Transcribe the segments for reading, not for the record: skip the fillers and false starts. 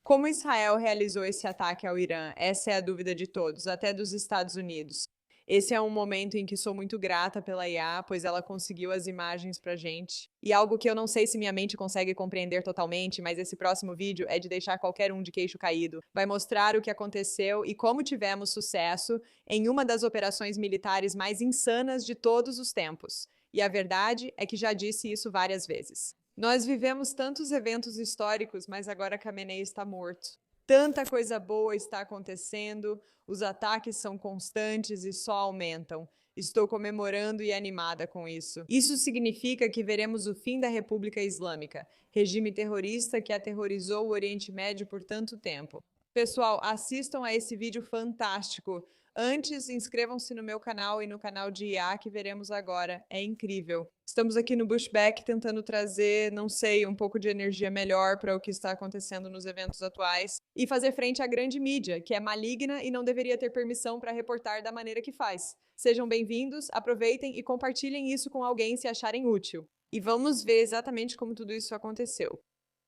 Como Israel realizou esse ataque ao Irã? Essa é a dúvida de todos, até dos Estados Unidos. Esse é um momento em que sou muito grata pela IA, pois ela conseguiu as imagens pra gente. E algo que eu não sei se minha mente consegue compreender totalmente, mas esse próximo vídeo é de deixar qualquer um de queixo caído. Vai mostrar o que aconteceu e como tivemos sucesso em uma das operações militares mais insanas de todos os tempos. E a verdade é que já disse isso várias vezes. Nós vivemos tantos eventos históricos, mas agora Khamenei está morto. Tanta coisa boa está acontecendo, os ataques são constantes e só aumentam. Estou comemorando e animada com isso. Isso significa que veremos o fim da República Islâmica, regime terrorista que aterrorizou o Oriente Médio por tanto tempo. Pessoal, assistam a esse vídeo fantástico. Antes, inscrevam-se no meu canal e no canal de IA que veremos agora. É incrível. Estamos aqui no Bushback tentando trazer, não sei, um pouco de energia melhor para o que está acontecendo nos eventos atuais e fazer frente à grande mídia, que é maligna e não deveria ter permissão para reportar da maneira que faz. Sejam bem-vindos, aproveitem e compartilhem isso com alguém se acharem útil. E vamos ver exatamente como tudo isso aconteceu.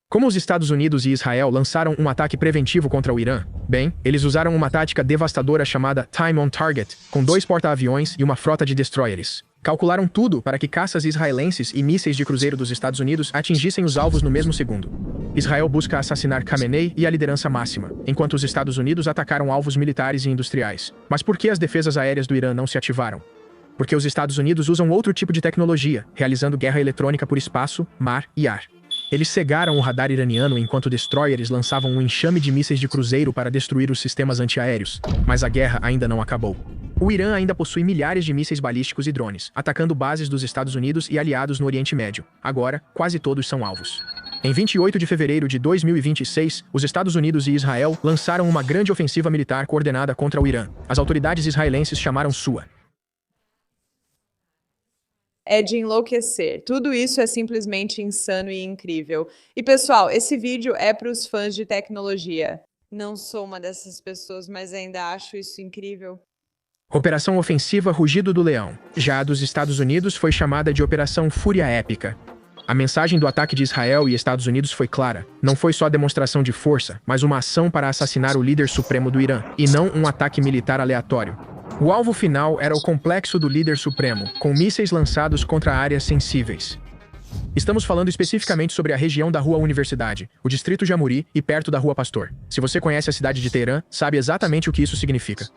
Como os Estados Unidos e Israel lançaram um ataque preventivo contra o Irã? Bem, eles usaram uma tática devastadora chamada Time on Target, com 2 porta-aviões e uma frota de destroyers. Calcularam tudo para que caças israelenses e mísseis de cruzeiro dos Estados Unidos atingissem os alvos no mesmo segundo. Israel busca assassinar Khamenei e a liderança máxima, enquanto os Estados Unidos atacaram alvos militares e industriais. Mas por que as defesas aéreas do Irã não se ativaram? Porque os Estados Unidos usam outro tipo de tecnologia, realizando guerra eletrônica por espaço, mar e ar. Eles cegaram o radar iraniano enquanto destroyers lançavam um enxame de mísseis de cruzeiro para destruir os sistemas antiaéreos, mas a guerra ainda não acabou. O Irã ainda possui milhares de mísseis balísticos e drones, atacando bases dos Estados Unidos e aliados no Oriente Médio. Agora, quase todos são alvos. Em 28 de fevereiro de 2026, os Estados Unidos e Israel lançaram uma grande ofensiva militar coordenada contra o Irã. As autoridades israelenses chamaram sua. É de enlouquecer. Tudo isso é simplesmente insano e incrível. E pessoal, esse vídeo é para os fãs de tecnologia. Não sou uma dessas pessoas, mas ainda acho isso incrível. Operação Ofensiva Rugido do Leão. Já a dos Estados Unidos foi chamada de Operação Fúria Épica. A mensagem do ataque de Israel e Estados Unidos foi clara. Não foi só demonstração de força, mas uma ação para assassinar o líder supremo do Irã, e não um ataque militar aleatório. O alvo final era o complexo do líder supremo, com mísseis lançados contra áreas sensíveis. Estamos falando especificamente sobre a região da Rua Universidade, o distrito Jamuri e perto da Rua Pastor. Se você conhece a cidade de Teherã, sabe exatamente o que isso significa.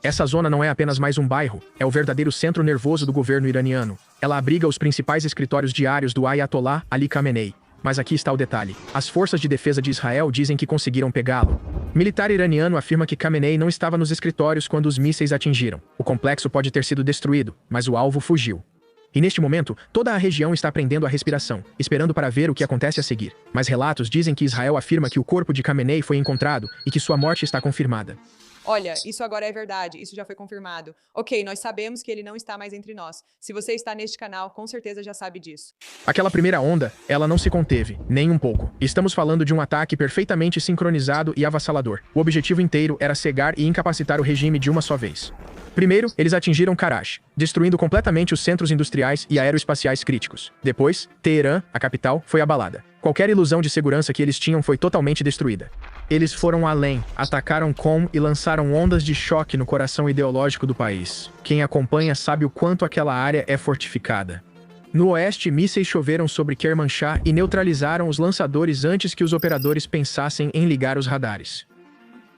Essa zona não é apenas mais um bairro, é o verdadeiro centro nervoso do governo iraniano. Ela abriga os principais escritórios diários do Ayatollah Ali Khamenei. Mas aqui está o detalhe. As forças de defesa de Israel dizem que conseguiram pegá-lo. Militar iraniano afirma que Khamenei não estava nos escritórios quando os mísseis atingiram. O complexo pode ter sido destruído, mas o alvo fugiu. E neste momento, toda a região está prendendo a respiração, esperando para ver o que acontece a seguir. Mas relatos dizem que Israel afirma que o corpo de Khamenei foi encontrado e que sua morte está confirmada. Olha, isso agora é verdade, isso já foi confirmado. Ok, nós sabemos que ele não está mais entre nós. Se você está neste canal, com certeza já sabe disso. Aquela primeira onda, ela não se conteve, nem um pouco. Estamos falando de um ataque perfeitamente sincronizado e avassalador. O objetivo inteiro era cegar e incapacitar o regime de uma só vez. Primeiro, eles atingiram Karachi, destruindo completamente os centros industriais e aeroespaciais críticos. Depois, Teherã, a capital, foi abalada. Qualquer ilusão de segurança que eles tinham foi totalmente destruída. Eles foram além, atacaram Qom e lançaram ondas de choque no coração ideológico do país. Quem acompanha sabe o quanto aquela área é fortificada. No oeste, mísseis choveram sobre Kermanshah e neutralizaram os lançadores antes que os operadores pensassem em ligar os radares.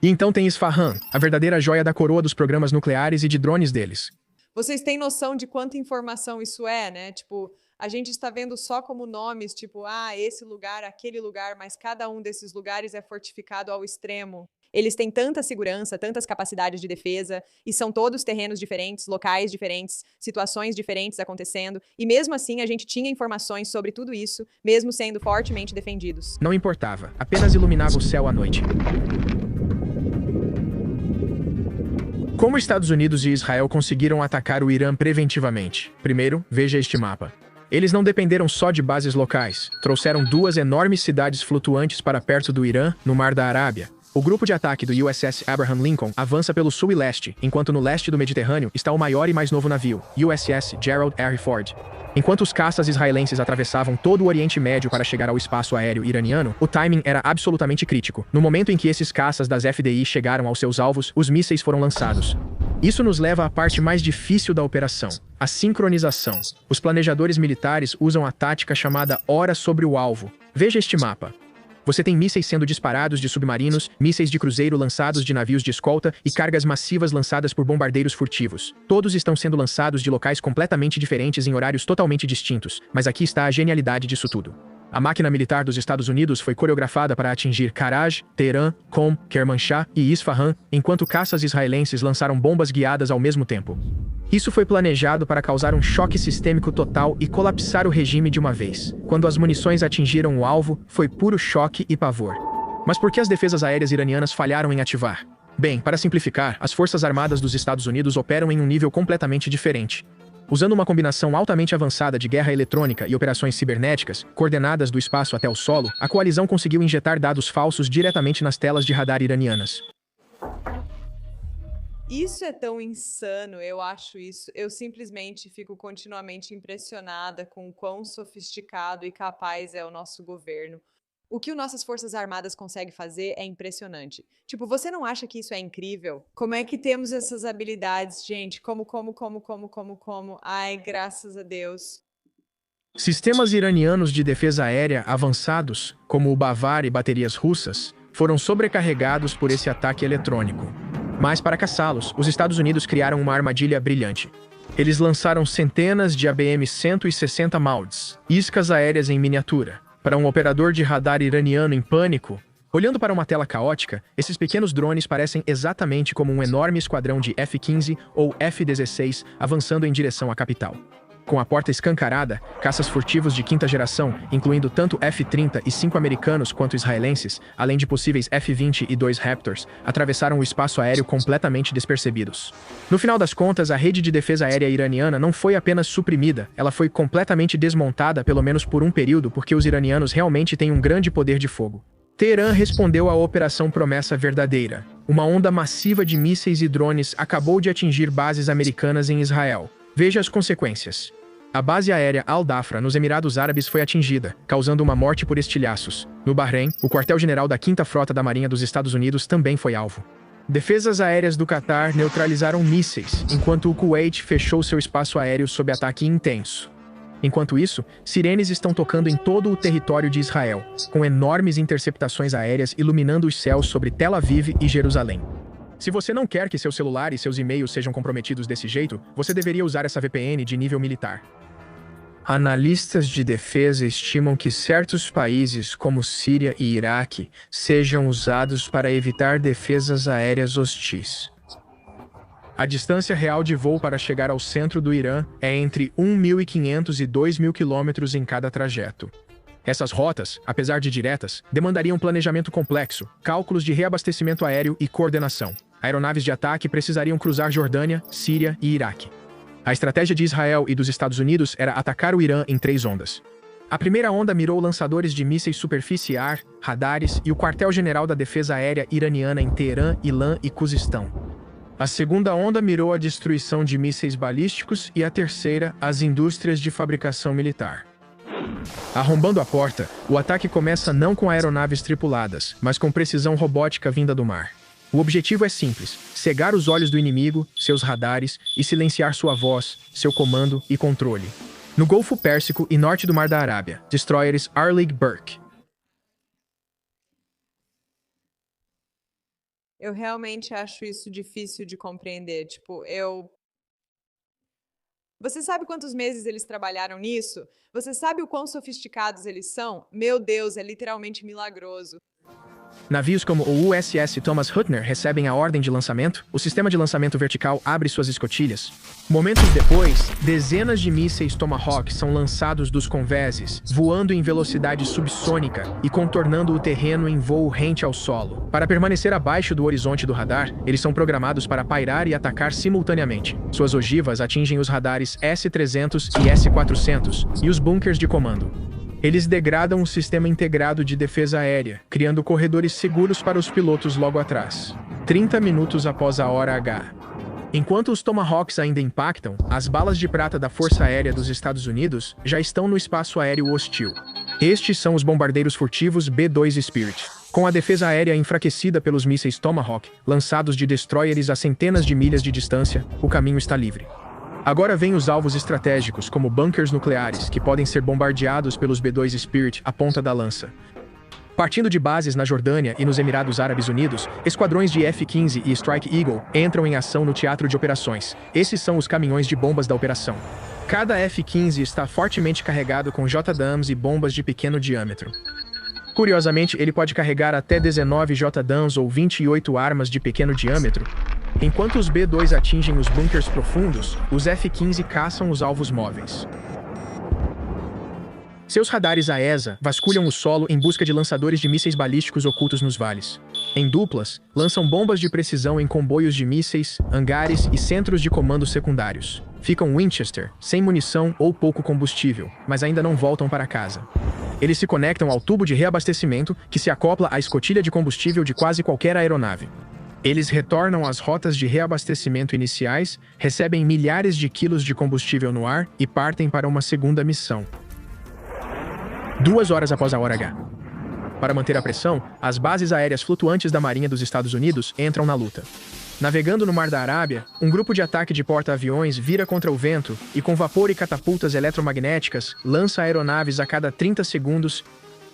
E então tem Isfahan, a verdadeira joia da coroa dos programas nucleares e de drones deles. Vocês têm noção de quanta informação isso é, né? Tipo, a gente está vendo só como nomes, tipo, esse lugar, aquele lugar, mas cada um desses lugares é fortificado ao extremo. Eles têm tanta segurança, tantas capacidades de defesa, e são todos terrenos diferentes, locais diferentes, situações diferentes acontecendo, e mesmo assim a gente tinha informações sobre tudo isso, mesmo sendo fortemente defendidos. Não importava, apenas iluminava o céu à noite. Como Estados Unidos e Israel conseguiram atacar o Irã preventivamente? Primeiro, veja este mapa. Eles não dependeram só de bases locais, trouxeram 2 enormes cidades flutuantes para perto do Irã, no Mar da Arábia. O grupo de ataque do USS Abraham Lincoln avança pelo sul e leste, enquanto no leste do Mediterrâneo está o maior e mais novo navio, USS Gerald R. Ford. Enquanto os caças israelenses atravessavam todo o Oriente Médio para chegar ao espaço aéreo iraniano, o timing era absolutamente crítico. No momento em que esses caças das FDI chegaram aos seus alvos, os mísseis foram lançados. Isso nos leva à parte mais difícil da operação, a sincronização. Os planejadores militares usam a tática chamada hora sobre o alvo. Veja este mapa. Você tem mísseis sendo disparados de submarinos, mísseis de cruzeiro lançados de navios de escolta e cargas massivas lançadas por bombardeiros furtivos. Todos estão sendo lançados de locais completamente diferentes em horários totalmente distintos, mas aqui está a genialidade disso tudo. A máquina militar dos Estados Unidos foi coreografada para atingir Karaj, Teherã, Qom, Kermanshah e Isfahan, enquanto caças israelenses lançaram bombas guiadas ao mesmo tempo. Isso foi planejado para causar um choque sistêmico total e colapsar o regime de uma vez. Quando as munições atingiram o alvo, foi puro choque e pavor. Mas por que as defesas aéreas iranianas falharam em ativar? Bem, para simplificar, as Forças Armadas dos Estados Unidos operam em um nível completamente diferente. Usando uma combinação altamente avançada de guerra eletrônica e operações cibernéticas, coordenadas do espaço até o solo, a coalizão conseguiu injetar dados falsos diretamente nas telas de radar iranianas. Isso é tão insano, eu acho isso. Eu simplesmente fico continuamente impressionada com o quão sofisticado e capaz é o nosso governo. O que nossas Forças Armadas conseguem fazer é impressionante. Tipo, você não acha que isso é incrível? Como é que temos essas habilidades, gente? Como? Ai, graças a Deus. Sistemas iranianos de defesa aérea avançados, como o Bavar e baterias russas, foram sobrecarregados por esse ataque eletrônico. Mas para caçá-los, os Estados Unidos criaram uma armadilha brilhante. Eles lançaram centenas de ABM-160 MAUDs, iscas aéreas em miniatura. Para um operador de radar iraniano em pânico, olhando para uma tela caótica, esses pequenos drones parecem exatamente como um enorme esquadrão de F-15 ou F-16 avançando em direção à capital. Com a porta escancarada, caças furtivos de quinta geração, incluindo tanto F-30 e 5 americanos quanto israelenses, além de possíveis F-20 e 2 Raptors, atravessaram o espaço aéreo completamente despercebidos. No final das contas, a rede de defesa aérea iraniana não foi apenas suprimida, ela foi completamente desmontada pelo menos por um período porque os iranianos realmente têm um grande poder de fogo. Teherã respondeu à Operação Promessa Verdadeira. Uma onda massiva de mísseis e drones acabou de atingir bases americanas em Israel. Veja as consequências. A base aérea Al-Dafra, nos Emirados Árabes, foi atingida, causando uma morte por estilhaços. No Bahrein, o quartel-general da 5ª Frota da Marinha dos Estados Unidos também foi alvo. Defesas aéreas do Catar neutralizaram mísseis, enquanto o Kuwait fechou seu espaço aéreo sob ataque intenso. Enquanto isso, sirenes estão tocando em todo o território de Israel, com enormes interceptações aéreas iluminando os céus sobre Tel Aviv e Jerusalém. Se você não quer que seu celular e seus e-mails sejam comprometidos desse jeito, você deveria usar essa VPN de nível militar. Analistas de defesa estimam que certos países, como Síria e Iraque, sejam usados para evitar defesas aéreas hostis. A distância real de voo para chegar ao centro do Irã é entre 1.500 e 2.000 quilômetros em cada trajeto. Essas rotas, apesar de diretas, demandariam planejamento complexo, cálculos de reabastecimento aéreo e coordenação. Aeronaves de ataque precisariam cruzar Jordânia, Síria e Iraque. A estratégia de Israel e dos Estados Unidos era atacar o Irã em 3 ondas. A primeira onda mirou lançadores de mísseis superfície-ar, radares e o quartel-general da defesa aérea iraniana em Teherã, Ilã e Cuzistão. A segunda onda mirou a destruição de mísseis balísticos e a terceira, as indústrias de fabricação militar. Arrombando a porta, o ataque começa não com aeronaves tripuladas, mas com precisão robótica vinda do mar. O objetivo é simples: cegar os olhos do inimigo, seus radares, e silenciar sua voz, seu comando e controle. No Golfo Pérsico e norte do Mar da Arábia, destroyers Arleigh Burke. Eu realmente acho isso difícil de compreender. Tipo, Você sabe quantos meses eles trabalharam nisso? Você sabe o quão sofisticados eles são? Meu Deus, é literalmente milagroso. Navios como o USS Thomas Hutner recebem a ordem de lançamento, o sistema de lançamento vertical abre suas escotilhas. Momentos depois, dezenas de mísseis Tomahawk são lançados dos convéses, voando em velocidade subsônica e contornando o terreno em voo rente ao solo. Para permanecer abaixo do horizonte do radar, eles são programados para pairar e atacar simultaneamente. Suas ogivas atingem os radares S-300 e S-400 e os bunkers de comando. Eles degradam o sistema integrado de defesa aérea, criando corredores seguros para os pilotos logo atrás. 30 minutos após a hora H. Enquanto os Tomahawks ainda impactam, as balas de prata da Força Aérea dos Estados Unidos já estão no espaço aéreo hostil. Estes são os bombardeiros furtivos B-2 Spirit. Com a defesa aérea enfraquecida pelos mísseis Tomahawk, lançados de destroyers a centenas de milhas de distância, o caminho está livre. Agora vêm os alvos estratégicos, como bunkers nucleares, que podem ser bombardeados pelos B-2 Spirit à ponta da lança. Partindo de bases na Jordânia e nos Emirados Árabes Unidos, esquadrões de F-15 e Strike Eagle entram em ação no teatro de operações. Esses são os caminhões de bombas da operação. Cada F-15 está fortemente carregado com JDAMs e bombas de pequeno diâmetro. Curiosamente, ele pode carregar até 19 JDAMs ou 28 armas de pequeno diâmetro. Enquanto os B-2 atingem os bunkers profundos, os F-15 caçam os alvos móveis. Seus radares AESA vasculham o solo em busca de lançadores de mísseis balísticos ocultos nos vales. Em duplas, lançam bombas de precisão em comboios de mísseis, hangares e centros de comando secundários. Ficam Winchester, sem munição ou pouco combustível, mas ainda não voltam para casa. Eles se conectam ao tubo de reabastecimento que se acopla à escotilha de combustível de quase qualquer aeronave. Eles retornam às rotas de reabastecimento iniciais, recebem milhares de quilos de combustível no ar e partem para uma segunda missão. 2 horas após a hora H. Para manter a pressão, as bases aéreas flutuantes da Marinha dos Estados Unidos entram na luta. Navegando no Mar da Arábia, um grupo de ataque de porta-aviões vira contra o vento e, com vapor e catapultas eletromagnéticas, lança aeronaves a cada 30 segundos.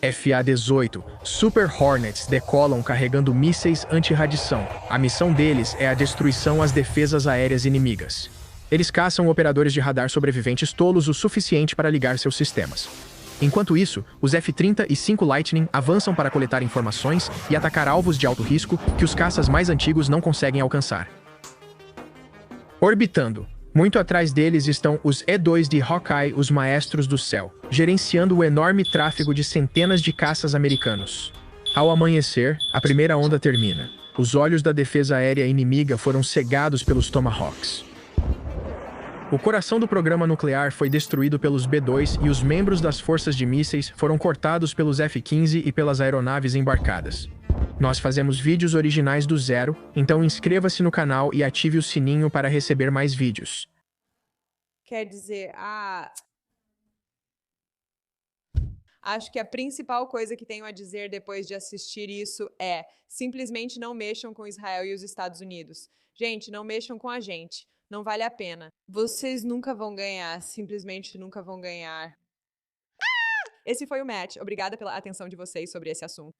FA-18, Super Hornets decolam carregando mísseis anti-radiação. A missão deles é a destruição às defesas aéreas inimigas. Eles caçam operadores de radar sobreviventes tolos o suficiente para ligar seus sistemas. Enquanto isso, os F-35 Lightning avançam para coletar informações e atacar alvos de alto risco que os caças mais antigos não conseguem alcançar. Orbitando. Muito atrás deles estão os E-2 de Hawkeye, os Maestros do Céu, gerenciando o enorme tráfego de centenas de caças americanos. Ao amanhecer, a primeira onda termina. Os olhos da defesa aérea inimiga foram cegados pelos Tomahawks. O coração do programa nuclear foi destruído pelos B-2 e os membros das forças de mísseis foram cortados pelos F-15 e pelas aeronaves embarcadas. Nós fazemos vídeos originais do zero, então inscreva-se no canal e ative o sininho para receber mais vídeos. Quer dizer, acho que a principal coisa que tenho a dizer depois de assistir isso é: simplesmente não mexam com Israel e os Estados Unidos. Gente, não mexam com a gente. Não vale a pena. Vocês nunca vão ganhar. Simplesmente nunca vão ganhar. Esse foi o Matt. Obrigada pela atenção de vocês sobre esse assunto.